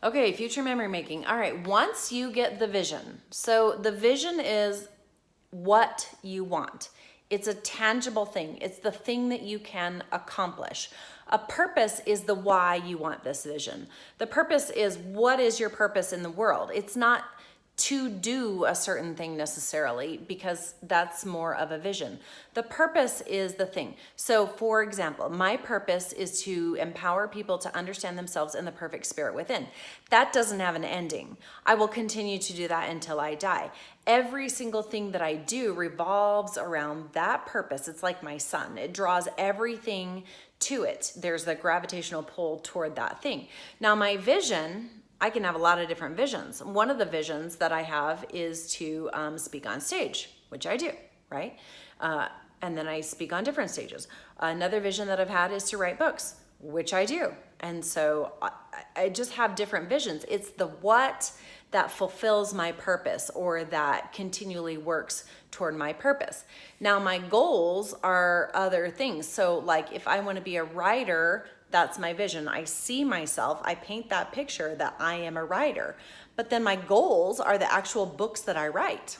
Okay, future memory making. All right, once you get the vision, so the vision is what you want. It's a tangible thing. It's the thing that you can accomplish. A purpose is the why you want this vision. The purpose is what is your purpose in the world. It's not to do a certain thing necessarily, because that's more of a vision. The purpose is the thing. So for example, my purpose is to empower people to understand themselves and the perfect spirit within. That doesn't have an ending. I will continue to do that until I die. Every single thing that I do revolves around that purpose. It's like my sun. It draws everything to it. There's the gravitational pull toward that thing. Now my vision, I can have a lot of different visions. One of the visions that I have is to speak on stage, which I do, right? And then I speak on different stages. Another vision that I've had is to write books, which I do. And so I just have different visions. It's the what that fulfills my purpose, or that continually works toward my purpose. Now my goals are other things. So like if I want to be a writer, that's my vision. I see myself, I paint that picture that I am a writer. But then my goals are the actual books that I write.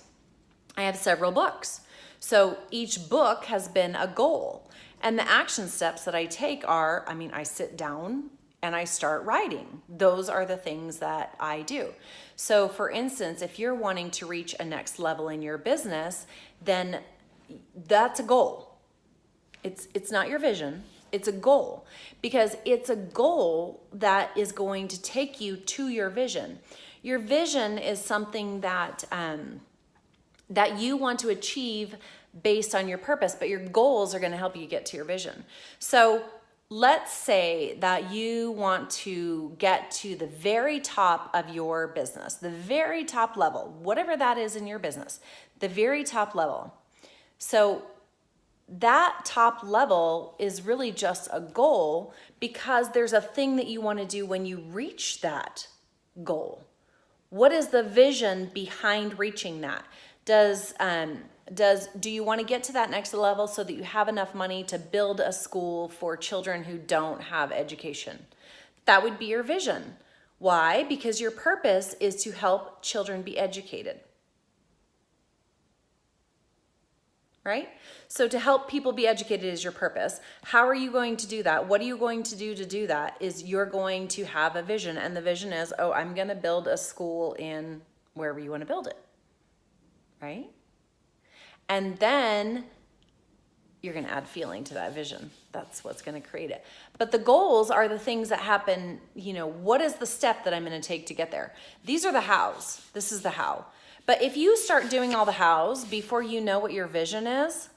I have several books. So each book has been a goal. And the action steps that I take are, I sit down and I start writing. Those are the things that I do. So for instance, if you're wanting to reach a next level in your business, then that's a goal. It's not your vision. It's a goal, because it's a goal that is going to take you to your vision. Your vision is something that that you want to achieve based on your purpose, but your goals are going to help you get to your vision. So let's say that you want to get to the very top of your business, the very top level, whatever that is in your business, the very top level. So that top level is really just a goal, because there's a thing that you want to do when you reach that goal. What is the vision behind reaching that? Do you want to get to that next level so that you have enough money to build a school for children who don't have education? That would be your vision. Why? Because your purpose is to help children be educated. Right? So to help people be educated is your purpose. How are you going to do that? What are you going to do that? Is you're going to have a vision. And the vision is, I'm going to build a school in wherever you want to build it. Right? And then you're going to add feeling to that vision. That's what's going to create it. But the goals are the things that happen. What is the step that I'm going to take to get there? These are the hows. This is the how. But if you start doing all the hows before you know what your vision is,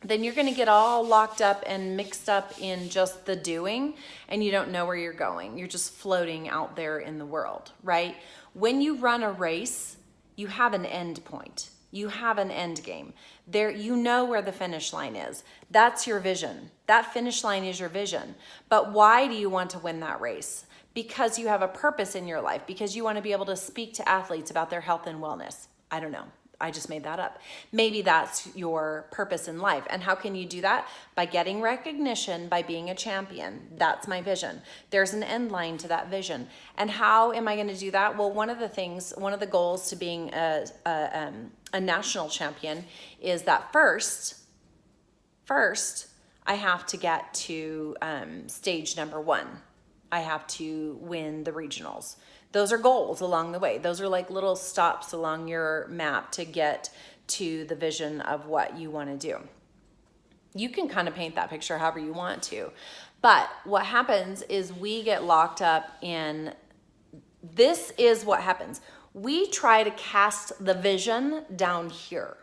then you're going to get all locked up and mixed up in just the doing, and you don't know where you're going. You're just floating out there in the world, right? When you run a race, you have an end point. You have an end game. There, you know where the finish line is. That's your vision. That finish line is your vision. But why do you want to win that race? Because you have a purpose in your life, because you want to be able to speak to athletes about their health and wellness. I don't know. I just made that up. Maybe that's your purpose in life. And how can you do that? By getting recognition, by being a champion. That's my vision. There's an end line to that vision. And how am I going to do that? Well, one of the goals to being a national champion is that first, I have to get to stage number 1. I have to win the regionals. Those are goals along the way. Those are like little stops along your map to get to the vision of what you want to do. You can kind of paint that picture however you want to. But what happens is we get locked up in, this is what happens. We try to cast the vision down here.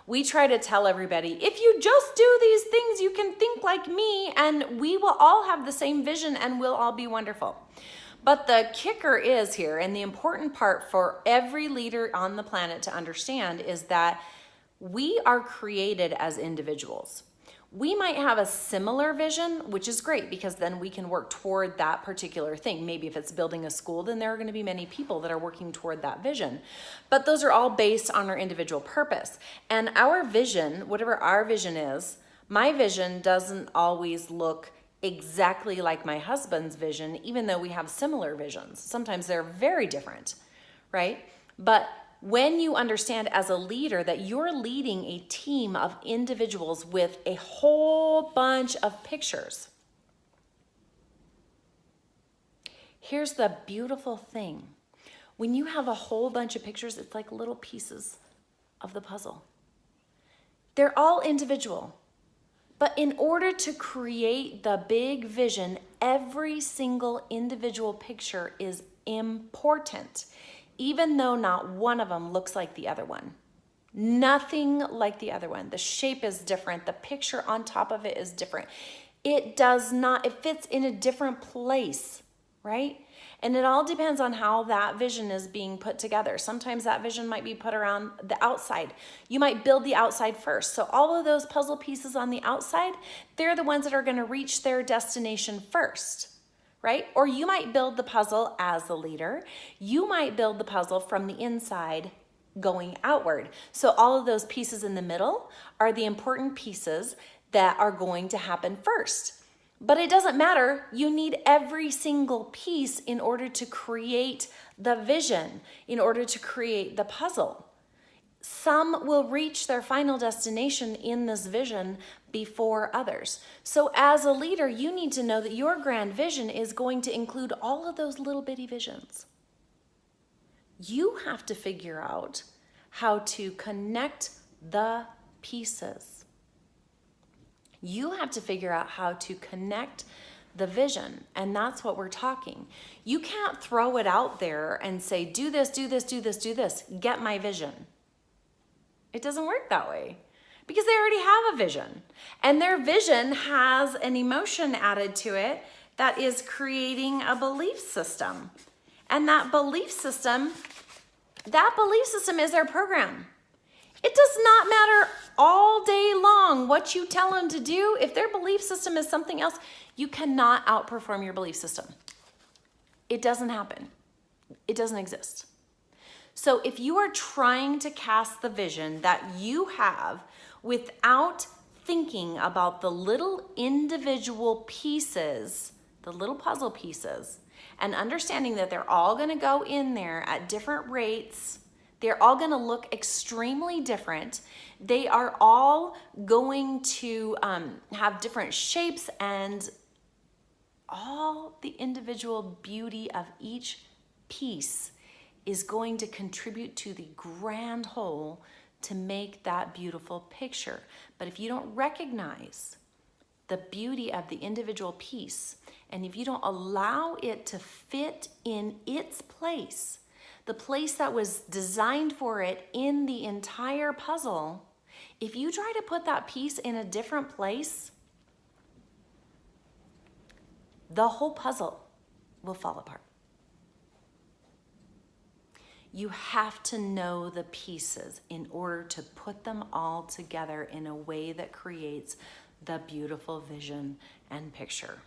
We try to tell everybody, if you just do these things, you can think like me, and we will all have the same vision and we'll all be wonderful. But the kicker is here, and the important part for every leader on the planet to understand is that we are created as individuals. We might have a similar vision, which is great, because then we can work toward that particular thing. Maybe if it's building a school, then there are going to be many people that are working toward that vision. But those are all based on our individual purpose. And our vision, whatever our vision is, my vision doesn't always look exactly like my husband's vision, even though we have similar visions. Sometimes they're very different, right? But when you understand as a leader that you're leading a team of individuals with a whole bunch of pictures, here's the beautiful thing. When you have a whole bunch of pictures, it's like little pieces of the puzzle. They're all individual. But in order to create the big vision, every single individual picture is important, even though not one of them looks like the other one. Nothing like the other one. The shape is different. The picture on top of it is different. It fits in a different place, right? And it all depends on how that vision is being put together. Sometimes that vision might be put around the outside. You might build the outside first. So all of those puzzle pieces on the outside, they're the ones that are going to reach their destination first, right? Or you might build the puzzle as the leader. You might build the puzzle from the inside going outward. So all of those pieces in the middle are the important pieces that are going to happen first. But it doesn't matter. You need every single piece in order to create the vision, in order to create the puzzle. Some will reach their final destination in this vision before others. So as a leader, you need to know that your grand vision is going to include all of those little bitty visions. You have to figure out how to connect the pieces. You have to figure out how to connect the vision, and that's what we're talking. You can't throw it out there and say, do this, do this, do this, do this, get my vision. It doesn't work that way because they already have a vision, and their vision has an emotion added to it that is creating a belief system. And that belief system is their program. It does not matter all day long what you tell them to do. If their belief system is something else, you cannot outperform your belief system. It doesn't happen. It doesn't exist. So if you are trying to cast the vision that you have without thinking about the little individual pieces, the little puzzle pieces, and understanding that they're all going to go in there at different rates, they're all going to look extremely different. They are all going to have different shapes, and all the individual beauty of each piece is going to contribute to the grand whole to make that beautiful picture. But if you don't recognize the beauty of the individual piece, and if you don't allow it to fit in its place, the place that was designed for it in the entire puzzle, if you try to put that piece in a different place, the whole puzzle will fall apart. You have to know the pieces in order to put them all together in a way that creates the beautiful vision and picture.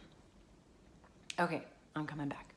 Okay, I'm coming back.